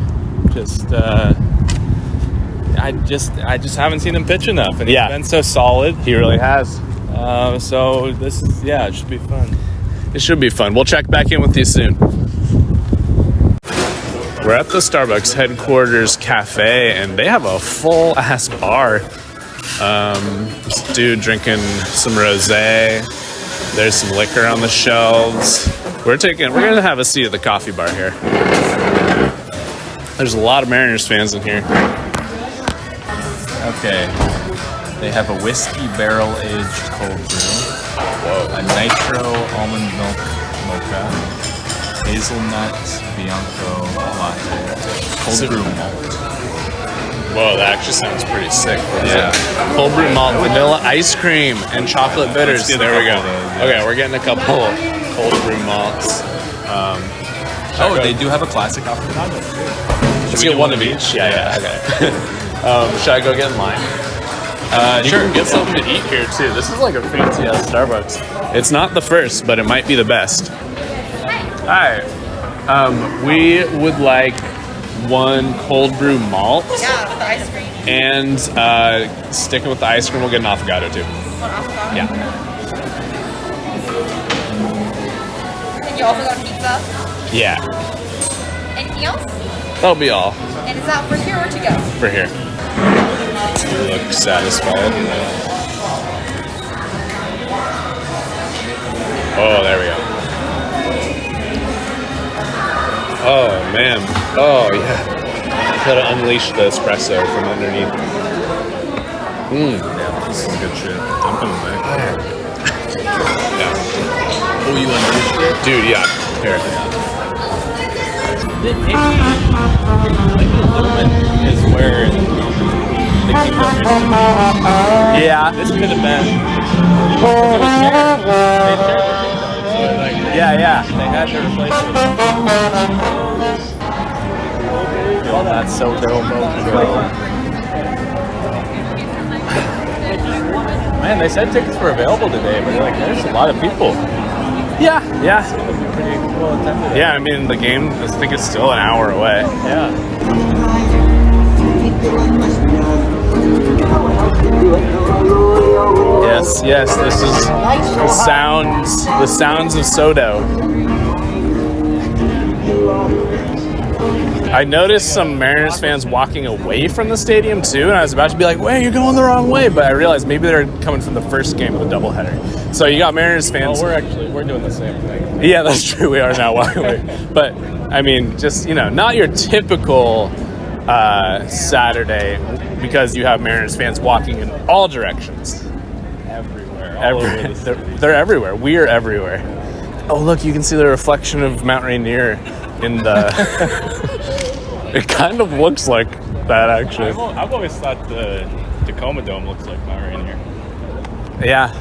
I just haven't seen him pitch enough, and he's been so solid. He really has. So this is, it should be fun. It should be fun. We'll check back in with you soon. We're at the Starbucks headquarters cafe, and they have a full-ass bar. This dude drinking some rosé. There's some liquor on the shelves. We're gonna have a seat at the coffee bar here. There's a lot of Mariners fans in here. Okay. They have a whiskey barrel-aged cold brew, a nitro almond milk mocha, hazelnut bianco latte, cold brew malt. Whoa, that actually sounds pretty sick. Yeah. Cold brew malt, vanilla ice cream, and chocolate bitters. There we go. Okay, we're getting a couple cold brew malts. They do have a classic avocado too. Let's get one of each. Yeah. Okay. Should I go get in line? You can get something to eat here too. This is like a fancy ass Starbucks. It's not the first, but it might be the best. Hi. We would like one cold brew malt. Yeah, with the ice cream. And sticking with the ice cream, we'll get an affogato too. One avocado? Yeah. And you also got pizza? Yeah. Anything else? That'll be all And is that for here or to go? for here. You look satisfied. Oh, there we go. Oh, man. Oh, yeah. Gotta unleash the espresso from underneath. Yeah, this is good shit. I'm coming back. Yeah. Oh, you unleashed it? Dude, yeah. Here. Is where the kingdom Yeah. This could have been. It was shared. They shared the kingdom. So like, Yeah. they had to replace it. Oh, that's so dope. Man, they said tickets were available today, but like, there's a lot of people. Yeah. Pretty well attended. Yeah, I mean, the game, I think it's still an hour away. Yeah. Yes, this is the sounds of Soto. I noticed some Mariners fans walking away from the stadium too, and I was about to be like, wait, you're going the wrong way, but I realized maybe they're coming from the first game of the doubleheader. So you got Mariners fans. Well, we're doing the same thing. Yeah, that's true. We are now walking away. But, I mean, just, not your typical Saturday, because you have Mariners fans walking in all directions. Everywhere. All over the city. They're everywhere. We are everywhere. Oh, look, you can see the reflection of Mount Rainier in the... It kind of looks like that, actually. I've always thought the Tacoma Dome looks like Mount Rainier. Yeah.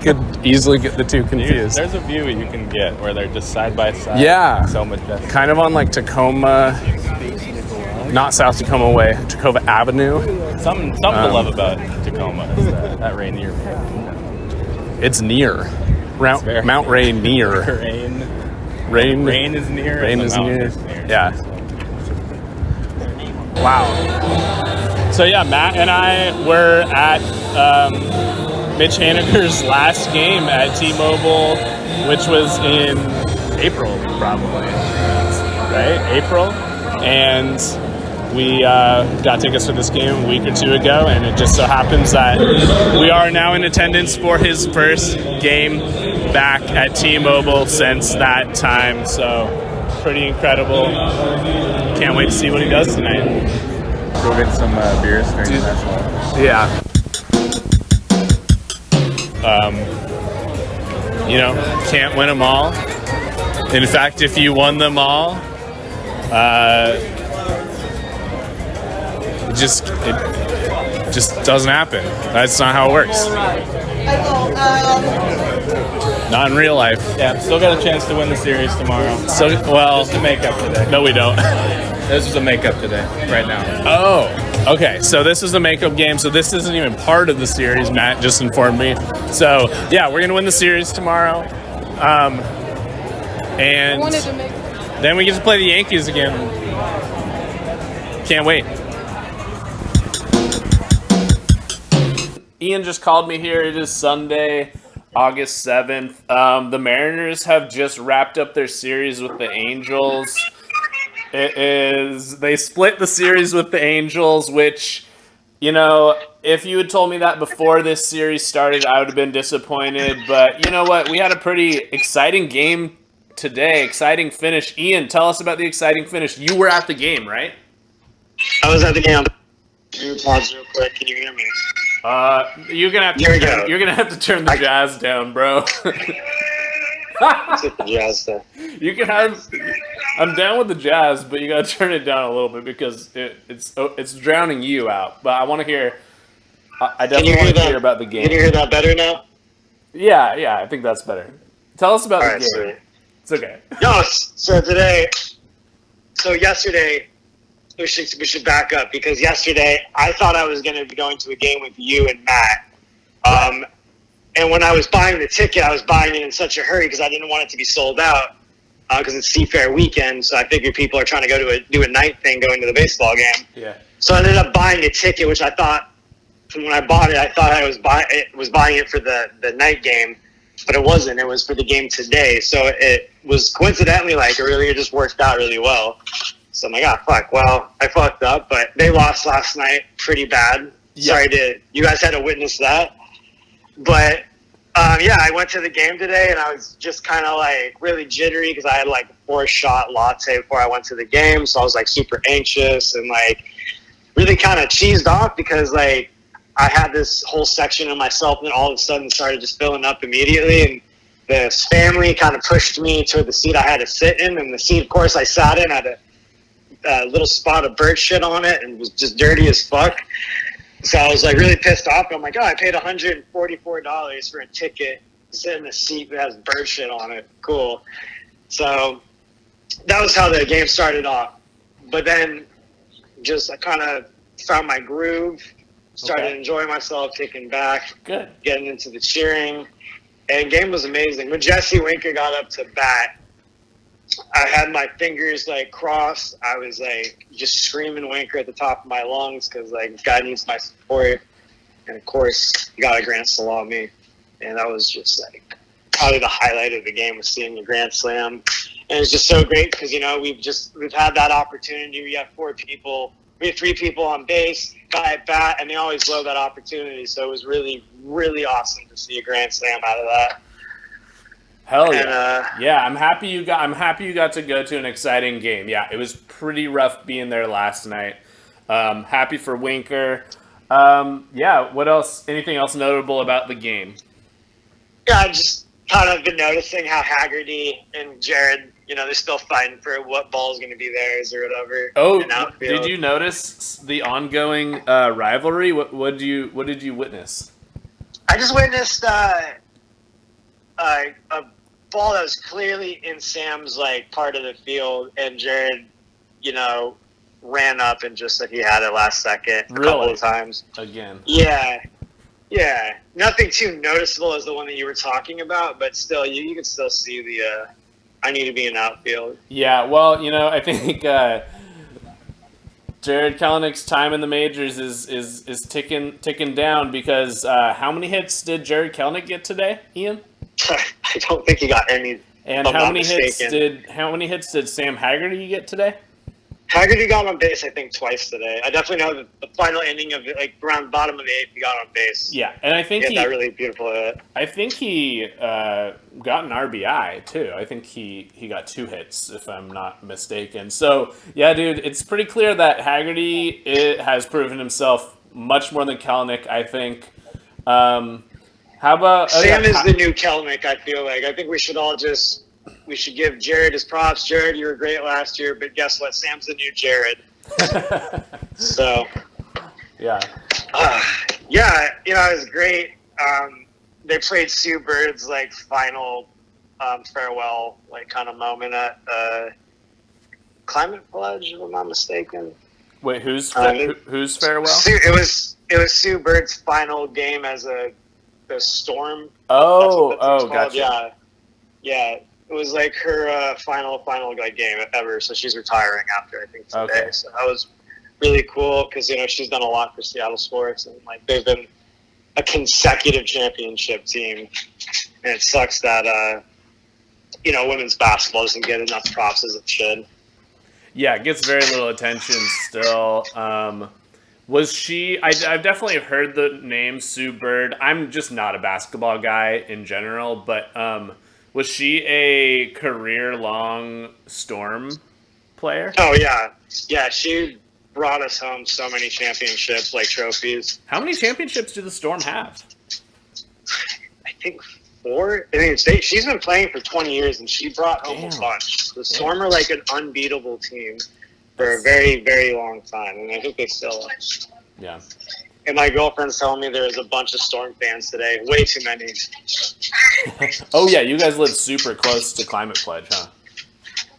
Could easily get the two confused. There's a view you can get where they're just side by side. Yeah. So much better. Kind of on like Tacoma, not South Tacoma way, Tacoma Avenue. Something to love about Tacoma is that Rainier. It's near. very- Mount Rainier. Rain is near. Rain and the is mountain near. is near. Yeah. Wow. So yeah, Matt and I were at Mitch Haniger's last game at T-Mobile, which was in April, probably. Right? April. And we got tickets for this game a week or two ago, and it just so happens that we are now in attendance for his first game back at T-Mobile since that time. So pretty incredible. Can't wait to see what he does tonight. Go get some beers during the national. Yeah. Can't win them all. In fact, if you won them all, it just doesn't happen. That's not how it works. Not in real life. Yeah, still got a chance to win the series tomorrow. So, well, Just a makeup today. no, we don't. This is a makeup today, right now. Oh, okay. So this is the makeup game. So this isn't even part of the series. Matt just informed me. So yeah, we're gonna win the series tomorrow, and then we get to play the Yankees again. Can't wait. Ian just called me here. It is Sunday, August 7th. The Mariners have just wrapped up their series with the Angels. They split the series with the Angels, which, if you had told me that before this series started, I would have been disappointed. But you know what? We had a pretty exciting game today. Exciting finish. Ian, tell us about the exciting finish. You were at the game, right? I was at the game. Pause real quick. Can you hear me? You're gonna have to. Here we go. You're gonna have to turn the jazz down, bro. Let's get the jazz stuff. You can have. I'm down with the jazz, but you gotta turn it down a little bit because it's drowning you out. But I want to hear. I definitely want to hear about the game. Can you hear that better now? Yeah, I think that's better. Tell us about All the right, game. sweet. It's okay. No, so yesterday, we should back up because yesterday I thought I was going to be going to a game with you and Matt. And when I was buying the ticket, I was buying it in such a hurry because I didn't want it to be sold out because it's Seafair weekend. So I figured people are trying to go to do a night thing going to the baseball game. Yeah. So I ended up buying a ticket, which I thought, from when I bought it, I thought I was buying it for the night game. but it wasn't. It was for the game today. So it was coincidentally like it really just worked out really well. So I'm like, fuck. Well, I fucked up, but they lost last night pretty bad. Yeah. Sorry you guys had to witness that. But I went to the game today and I was just kind of like really jittery because I had like a 4-shot latte before I went to the game. So I was like super anxious and like really kind of cheesed off because like I had this whole section of myself and all of a sudden started just filling up immediately. And this family kind of pushed me to the seat I had to sit in. And the seat, of course, I sat in had a little spot of bird shit on it and was just dirty as fuck. So I was like really pissed off. I'm like, I paid $144 for a ticket to sit in a seat that has bird shit on it. Cool. So that was how the game started off. But then just I kind of found my groove, started enjoying myself, kicking back, getting into the cheering. And the game was amazing. When Jesse Winker got up to bat, I had my fingers like crossed. I was like just screaming Winker at the top of my lungs because like God needs my support. And of course, he got a grand salami, and that was just like probably the highlight of the game was seeing the grand slam. And it's just so great because we've had that opportunity. We have 3 people on base, guy at bat, and they always love that opportunity. So it was really, really awesome to see a grand slam out of that. Hell yeah! I'm happy you got to go to an exciting game. Yeah, it was pretty rough being there last night. Happy for Winker. What else? Anything else notable about the game? Yeah, I've just kind of been noticing how Haggerty and Jared, they're still fighting for what ball's going to be theirs or whatever. Oh, did you notice the ongoing rivalry? What did you witness? I just witnessed a ball that was clearly in Sam's like part of the field, and Jared, ran up and just said he had it last second a couple of times. Again. Yeah. Nothing too noticeable as the one that you were talking about, but still, you can still see the I need to be in outfield. Yeah, well, I think Jared Kelenich's time in the majors is ticking down because how many hits did Jared Kelenic get today, Ian? I don't think he got any. And how many hits did Sam Haggerty get today? Haggerty got on base, I think, twice today. I definitely know the final inning of it, like around the bottom of the 8th, he got on base. Yeah, and I think he had that really beautiful hit. I think he got an RBI too. I think he got 2 hits, if I'm not mistaken. So yeah, dude, it's pretty clear that Haggerty has proven himself much more than Kelenic. I think. How about Sam is the new Kelenic? I feel like I think we should give Jared his props. Jared, you were great last year, but guess what? Sam's the new Jared. So, yeah, it was great. They played Sue Bird's like final farewell, like kind of moment at Climate Pledge, if I'm not mistaken. Wait, who's farewell? It was Sue Bird's final game as the Storm. Oh, gotcha. Yeah. It was like her final like game ever. So she's retiring after I think today. Okay. So that was really cool because she's done a lot for Seattle sports and like they've been a consecutive championship team. And it sucks that women's basketball doesn't get enough props as it should. Yeah, it gets very little attention still. Was she? I've definitely heard the name Sue Bird. I'm just not a basketball guy in general, but was she a career-long Storm player? Oh yeah. She brought us home so many championships, like trophies. How many championships do the Storm have? I think 4. I mean, she's been playing for 20 years, and she brought home a bunch. The Storm are like an unbeatable team for a very, very long time, and I think they still are. Yeah. And my girlfriend's telling me there was a bunch of Storm fans today. Way too many. Oh, yeah, you guys live super close to Climate Pledge, huh?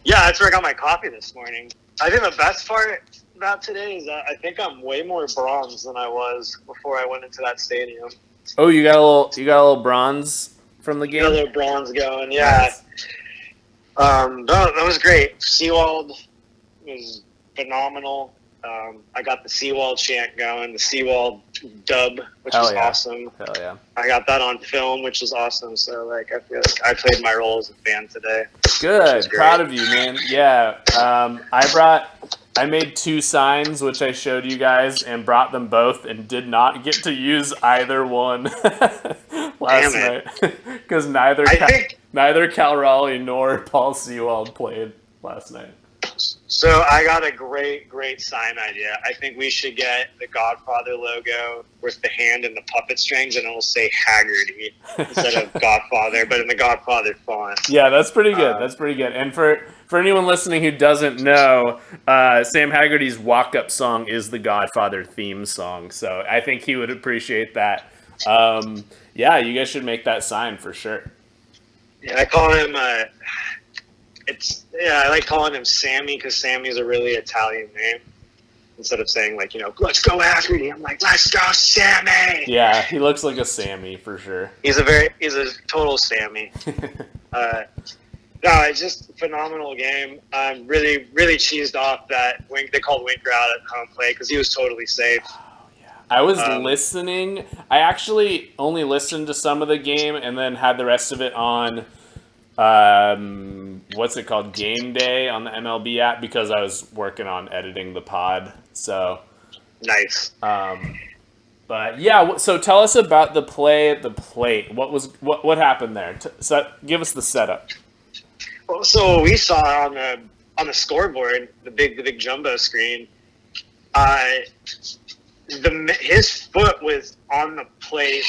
Yeah, that's where I got my coffee this morning. I think the best part about today is that I think I'm way more bronze than I was before I went into that stadium. Oh, you got a little bronze from the game? Got a little bronze going, yeah. That was great. Seawald was phenomenal. I got the Seawall chant going, the Seawall dub, which Hell was yeah. awesome. Hell yeah. I got that on film, which was awesome. So like, I feel like I played my role as a fan today. Good. Proud of you, man. Yeah. I made 2 signs, which I showed you guys, and brought them both, and did not get to use either one last night because neither Cal Raleigh nor Paul Sewald played last night. So I got a great sign idea. I think we should get the Godfather logo with the hand and the puppet strings, and it will say Haggerty instead of Godfather, but in the Godfather font. Yeah, that's pretty good. That's pretty good. And for anyone listening who doesn't know, Sam Haggerty's walk-up song is the Godfather theme song, so I think he would appreciate that. Yeah, you guys should make that sign for sure. Yeah, I call him. I like calling him Sammy because Sammy is a really Italian name. Instead of saying like, let's go Haggerty, I'm like, let's go Sammy. Yeah, he looks like a Sammy for sure. He's a total Sammy. No, it's just a phenomenal game. I'm really cheesed off that they called Winker out at home play because he was totally safe. I was listening. I actually only listened to some of the game and then had the rest of it on, what's it called? Game Day on the MLB app because I was working on editing the pod. So nice. But yeah, so tell us about the play at the plate. What happened there? Give us the setup. Well, so we saw on the scoreboard, the big jumbo screen. His foot was on the plate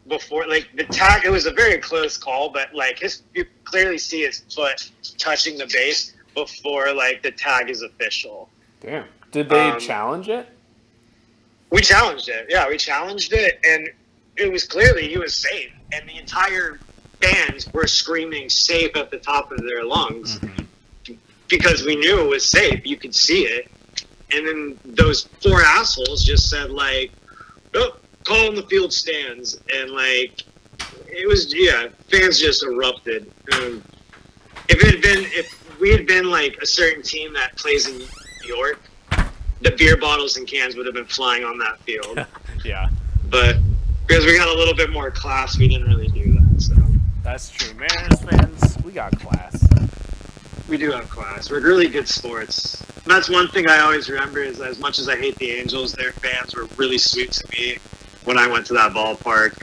before, like the tag. It was a very close call, but like you clearly see his foot touching the base before like the tag is official. Damn. Did they challenge it? We challenged it. Yeah, we challenged it, and it was clearly he was safe, and the entire fans were screaming "safe" at the top of their lungs because we knew it was safe. You could see it. And then those 4 assholes just said like, "Oh, call in the field stands," and like it was fans just erupted. If we had been like a certain team that plays in New York, the beer bottles and cans would have been flying on that field. Yeah, but because we got a little bit more class, we didn't really do that. So that's true. Mariners fans, we got class. We do have class. We're really good sports. And that's one thing I always remember is as much as I hate the Angels, their fans were really sweet to me when I went to that ballpark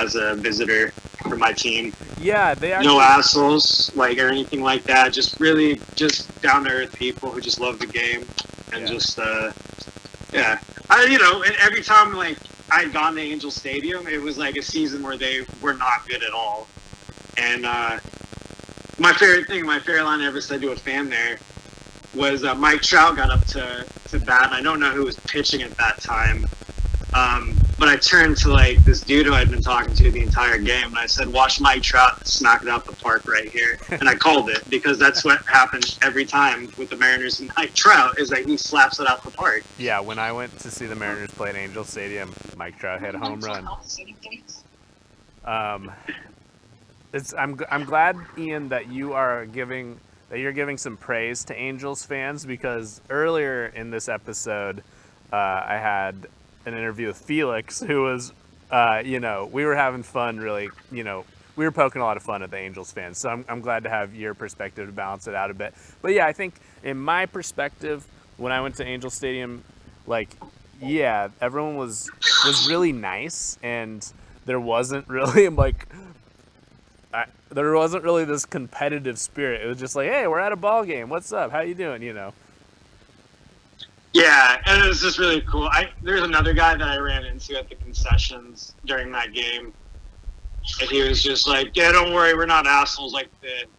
as a visitor for my team. Yeah, they actually... No assholes or anything like that. Just really down to earth people who just love the game and and every time I'd gone to Angel Stadium, it was like a season where they were not good at all. And my favorite line I ever said to a fan there was Mike Trout got up to bat, and I don't know who was pitching at that time. But I turned to this dude who I'd been talking to the entire game, and I said, "Watch Mike Trout smack it out the park right here." And I called it because that's what happens every time with the Mariners and Mike Trout is that he slaps it out the park. Yeah, when I went to see the Mariners play at Angel Stadium, Mike Trout hit a home run. I'm glad, Ian, that you're giving some praise to Angels fans because earlier in this episode, I had an interview with Felix, who was, we were having fun, really, we were poking a lot of fun at the Angels fans. So I'm glad to have your perspective to balance it out a bit. But yeah, I think in my perspective, when I went to Angel Stadium, everyone was really nice, and there wasn't really there wasn't really this competitive spirit. It was just like, hey, we're at a ball game. What's up? How you doing? Yeah, and it was just really cool. There's another guy that I ran into at the concessions during that game, and he was just like, "Yeah, don't worry, we're not assholes like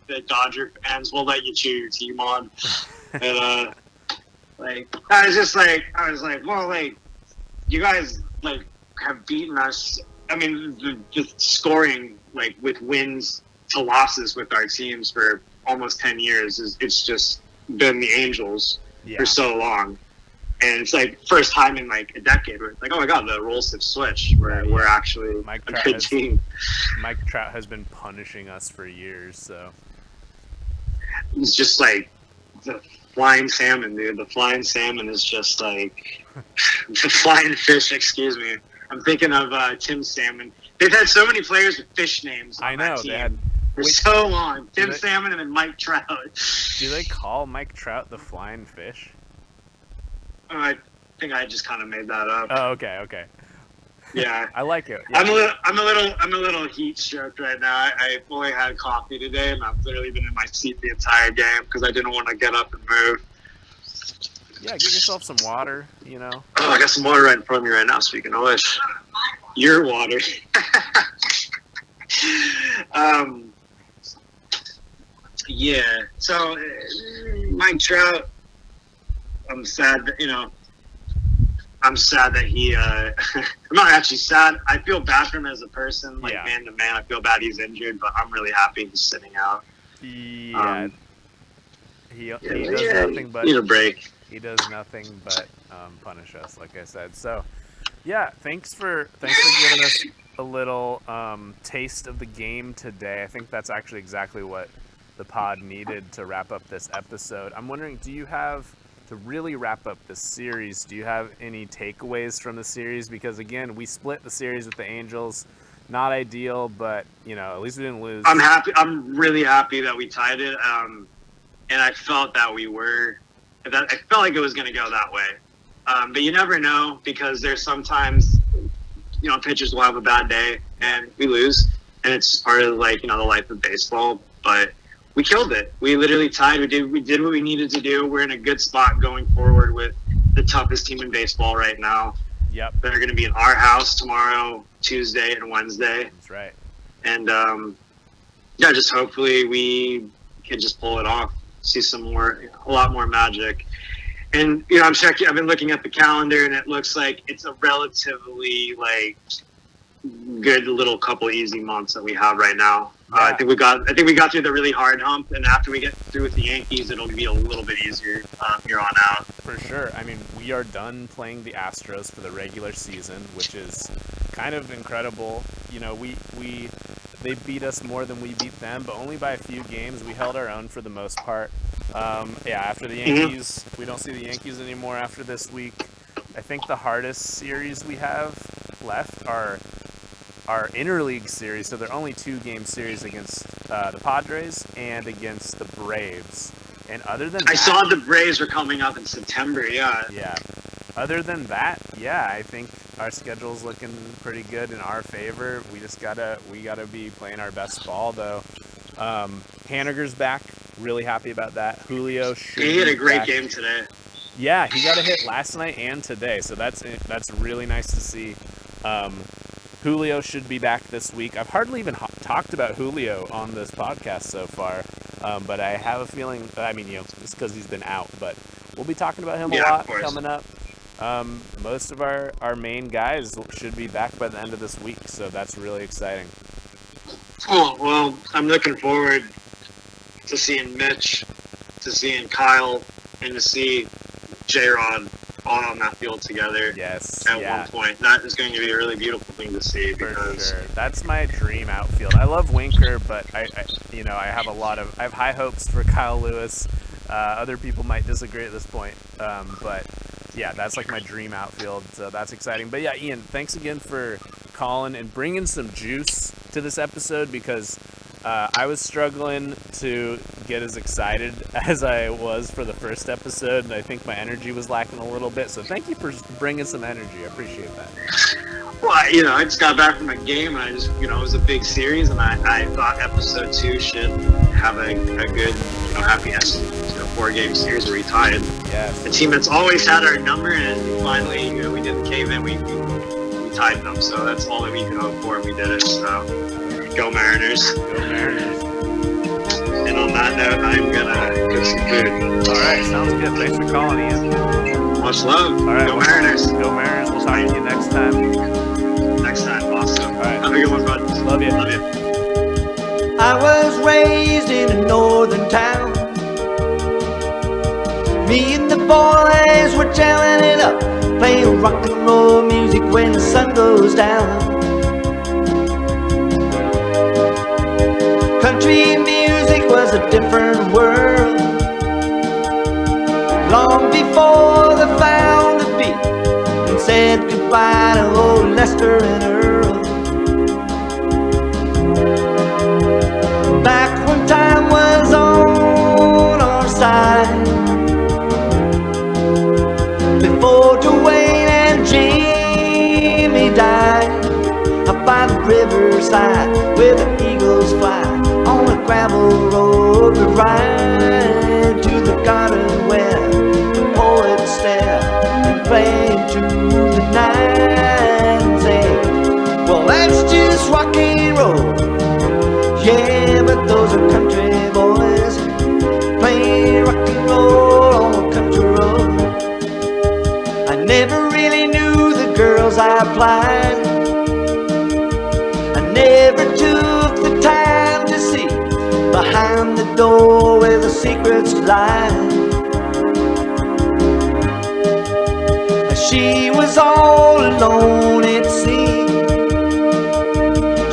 the Dodger fans. We'll let you cheer your team on." And I was like, well, you guys have beaten us. I mean, the scoring with wins to losses with our teams for almost 10 years it's just been the Angels for so long. And it's first time in a decade where it's oh my god, the roles have switched. We're actually a good team. Mike Trout has been punishing us for years, so it's just the flying salmon, dude. The flying salmon is just like the flying fish. Excuse me. I'm thinking of Tim Salmon. They've had so many players with fish names. I On know that they team had. for Wait, so long. Tim they- Salmon and then Mike Trout. do they call Mike Trout the flying fish? I think I just kind of made that up. Oh, okay. Yeah. I like it. I'm Yeah. a little heat stroked right now. I only had coffee today, and I've literally been in my seat the entire game because I didn't want to get up and move. Yeah, get yourself some water. You know. Oh, I got some water right in front of me right now. Speaking of which, your water. Yeah. So, Mike Trout. I'm sad that I'm sad that he. I'm not actually sad. I feel bad for him as a person, like Yeah. man to man. I feel bad he's injured, but I'm really happy he's sitting out. Yeah. He does nothing but need a break. he does nothing but punish us, like I said. So, yeah, thanks for giving us a little taste of the game today. I think that's actually exactly what the pod needed to wrap up this episode. I'm wondering, do you have, to really wrap up this series, do you have any takeaways from the series? Because again, we split the series with the Angels. Not ideal, but at least we didn't lose. I'm happy. I'm really happy that we tied it. And I felt that I felt like it was going to go that way. But you never know, because there's sometimes, pitchers will have a bad day and we lose, and it's part of the life of baseball. But we killed it. We literally tied. We did what we needed to do. We're in a good spot going forward with the toughest team in baseball right now. Yep, They're going to be in our house tomorrow, Tuesday, and Wednesday. that's right. And just hopefully we can just pull it off. See a lot more magic. And I've been looking at the calendar, and it looks like it's a relatively good little couple easy months that we have right now. Yeah. I think we got through the really hard hump, and after we get through with the Yankees, it'll be a little bit easier here on out. For sure. I mean, we are done playing the Astros for the regular season, which is kind of incredible. They beat us more than we beat them, but only by a few games. We held our own for the most part. After the Yankees, we don't see the Yankees anymore after this week. I think the hardest series we have left are our interleague series, so they're only 2-game series against the Padres and against the Braves. And other than that, I saw the Braves were coming up in September. Yeah. yeah. Other than that, yeah, I think our schedule's looking pretty good in our favor. We just gotta be playing our best ball, though. Haniger's back. Really happy about that. Julio should. He had a be great back. game today. Yeah, he got a hit last night and today, so that's really nice to see. Julio should be back this week. I've hardly even talked about Julio on this podcast so far, but I have a feeling. It's because he's been out, but we'll be talking about him a Yeah, lot of course. coming up. Most of our main guys should be back by the end of this week, so that's really exciting. Cool. Well, I'm looking forward to seeing Mitch, to seeing Kyle, and to see J-Rod all on that field together Yes, at one point. That is going to be a really beautiful thing to see, for because sure. That's my dream outfield. I love Winker, but I have high hopes for Kyle Lewis. Other people might disagree at this point, but yeah, that's my dream outfield. So that's exciting. But yeah, Ian, thanks again for calling and bringing some juice to this episode, because I was struggling to get as excited as I was for the first episode, and I think my energy was lacking a little bit. So thank you for bringing some energy. I appreciate that. well, I just got back from a game, and I just, it was a big series, and I thought episode 2 should have a good, happy ending to a 4-game series where we tied. Yes. The team that's always had our number, and finally, we didn't cave in. We tied them, so that's all that we could hope for, and we did it. So, go Mariners! Go Mariners. And on that note, I'm gonna cook some food. All right, sounds good. Thanks for calling, Ian. Much love. All right, Go Mariners! Go Mariners. We'll talk to you next time. Next time, awesome. All right. Have a good one, bud. Love you. Love you. I was raised in a northern town. Me and the boys were jailing it up, playing rock and roll music when the sun goes down. Country music was a different world. before they found the beat and said goodbye to old Lester and Earl. Back when time was on our side, before Dwayne and Jamie died, up by the riverside where the eagles fly, on a gravel road we ride to the garden where the poets stare and play into the night and say, well, that's just rock and roll. Yeah, but those are country boys playing rock and roll on a country road. I never really knew the girls I applied. I never took the time to see behind the door where the secrets lie. She was all alone, it seemed.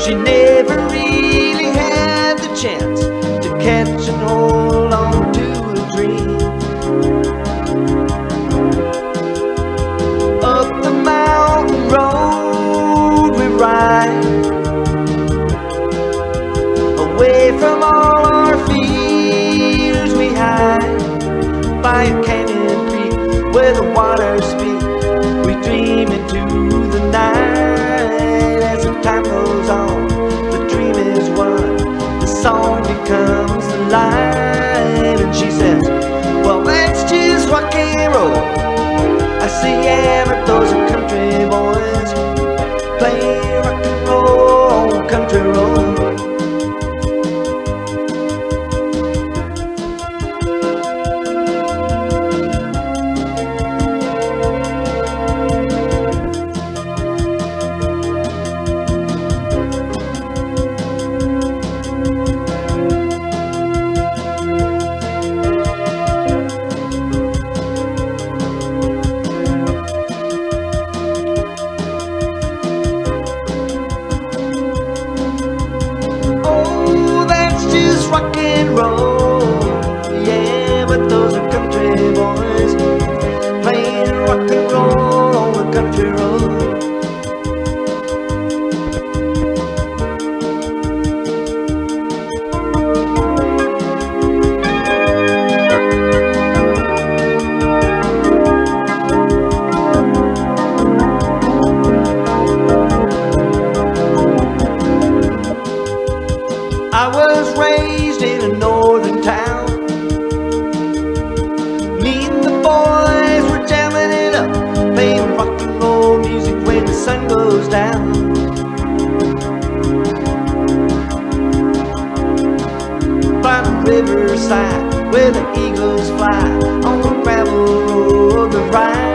She never really had the chance to catch and hold on to a dream. Up the mountain road we ride, away from all our fears we hide, by a canyon creek where the waters speak. We dream into the night. As the time goes on, the dream is won, the song becomes the light. And she says, well, that's just rock and roll. I say, yeah, but those are country boys playing rock and roll on country road. Rock and roll, yeah, but those are country boys playing rock and roll on the country road. I was raised in a northern town. Me and the boys were jamming it up, playing rock and roll music when the sun goes down. By the riverside where the eagles fly, on the gravel road we ride.